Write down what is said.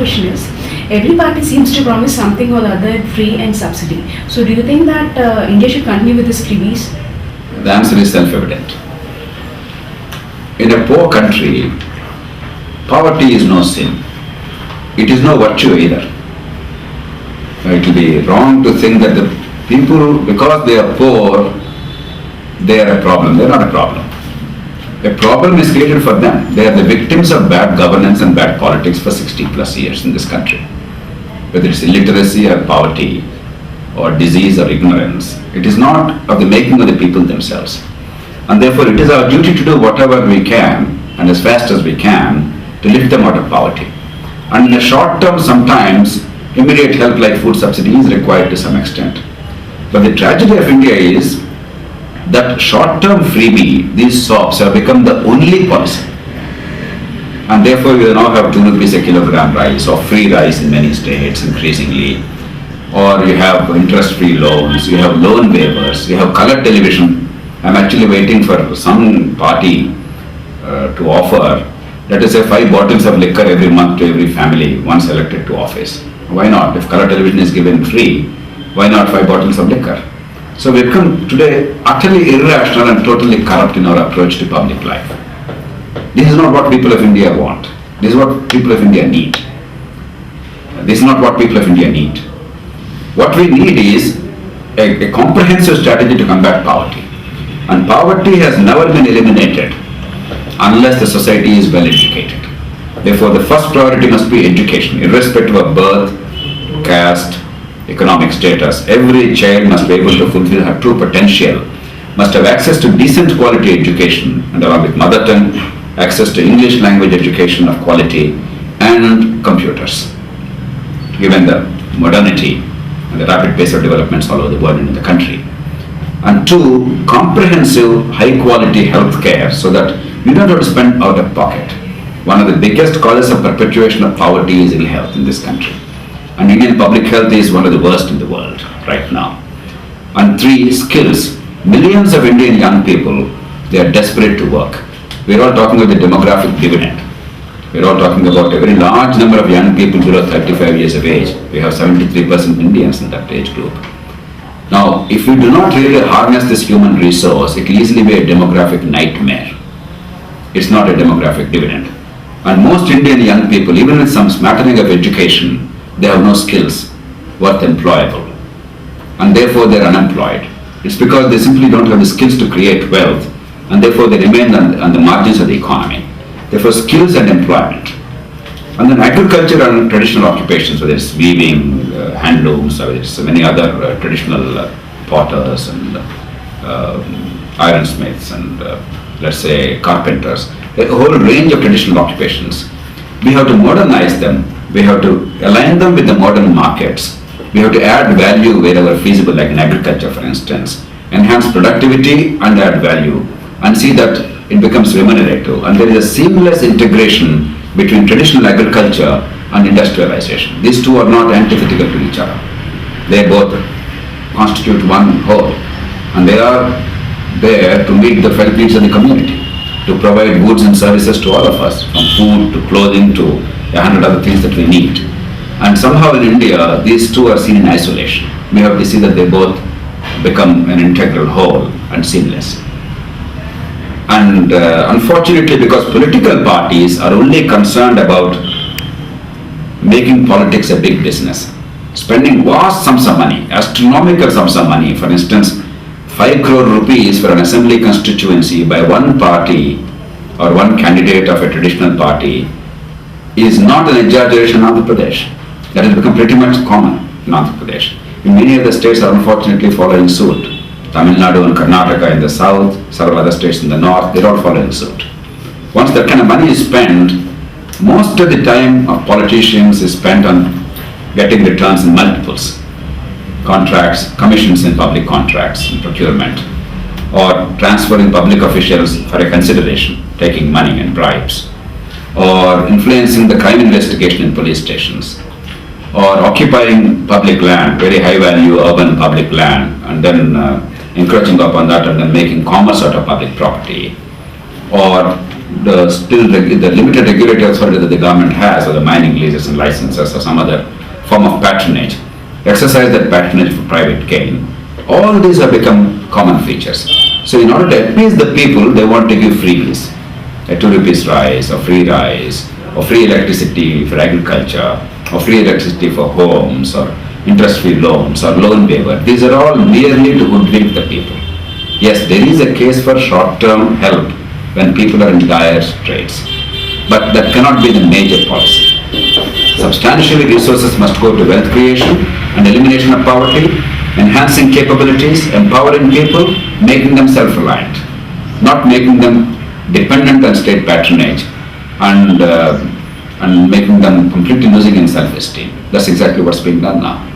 question is, every party seems to promise something or the other, free and subsidy. So do you think that India should continue with this freebies? The answer is self-evident. In a poor country, poverty is no sin. It is no virtue either. It will be wrong to think that the people, because they are poor, they are a problem. They are not a problem. A problem is created for them. They are the victims of bad governance and bad politics for 60 plus years in this country. Whether it's illiteracy or poverty or disease or ignorance, it is not of the making of the people themselves. And therefore it is our duty to do whatever we can and as fast as we can to lift them out of poverty. And in the short term, sometimes immediate help like food subsidy is required to some extent. But the tragedy of India is that short-term freebie, these sops have become the only policy. And therefore you now have 2 rupees a kilogram rice or free rice in many states increasingly. Or you have interest-free loans, you have loan waivers, you have color television. I'm actually waiting for some party to offer, let us say 5 bottles of liquor every month to every family once elected to office. Why not? If color television is given free, why not 5 bottles of liquor? So we become today utterly irrational and totally corrupt in our approach to public life. This is not what people of India want. This is what people of India need. This is not what people of India need. What we need is a comprehensive strategy to combat poverty. And poverty has never been eliminated unless the society is well educated. Therefore, the first priority must be education, irrespective of birth, caste, economic status. Every child must be able to fulfill her true potential, must have access to decent quality education, and along with mother tongue, access to English language education of quality and computers. Given the modernity and the rapid pace of developments all over the world and in the country. And 2, comprehensive high quality health care so that you don't have to spend out of pocket. One of the biggest causes of perpetuation of poverty is ill health in this country. And Indian public health is one of the worst in the world right now. And 3, skills. Millions of Indian young people, they are desperate to work. We're all talking about the demographic dividend. We're all talking about a very large number of young people below 35 years of age. We have 73% Indians in that age group. Now, if we do not really harness this human resource, it will easily be a demographic nightmare. It's not a demographic dividend. And most Indian young people, even with some smattering of education, they have no skills worth employable. And therefore they are unemployed. It's because they simply don't have the skills to create wealth, and therefore they remain on the margins of the economy. Therefore skills and employment. And then agriculture and traditional occupations, whether it's weaving, handlooms, whether it's many other traditional potters and ironsmiths and let's say carpenters, a whole range of traditional occupations. We have to modernize them. We have to align them with the modern markets. We have to add value wherever feasible, like in agriculture for instance, enhance productivity and add value and see that it becomes remunerative. And there is a seamless integration between traditional agriculture and industrialization. These two are not antithetical to each other. They both constitute one whole, and they are there to meet the felt needs of the community, to provide goods and services to all of us, from food to clothing to 100 other things that we need. And somehow in India, these two are seen in isolation. We have to see that they both become an integral whole and seamless. And unfortunately, because political parties are only concerned about making politics a big business, spending vast sums of money, astronomical sums of money, for instance, 5 crore rupees for an assembly constituency by one party or one candidate of a traditional party is not an exaggeration in Andhra Pradesh. That has become pretty much common in Andhra Pradesh. In many other states are unfortunately following suit. Tamil Nadu and Karnataka in the south, several other states in the north, they're all following suit. Once that kind of money is spent, most of the time of politicians is spent on getting returns in multiples. Contracts, commissions in public contracts and procurement, or transferring public officials for a consideration, taking money and bribes, or influencing the crime investigation in police stations, or occupying public land, very high value urban public land, and then encroaching upon that and then making commerce out of public property, or the limited regulatory authority that the government has, or the mining leases and licenses, or some other form of patronage, exercise that patronage for private gain. All these have become common features. So in order to appease the people, they want to give freebies, a 2 rupees rice, or free electricity for agriculture, or free electricity for homes, or interest-free loans, or loan waiver. These are all merely to hoodwink the people. Yes, there is a case for short-term help when people are in dire straits, but that cannot be the major policy. Substantially, resources must go to wealth creation and elimination of poverty, enhancing capabilities, empowering people, making them self-reliant, not making them dependent on state patronage and making them completely losing in self-esteem. That's exactly what's being done now.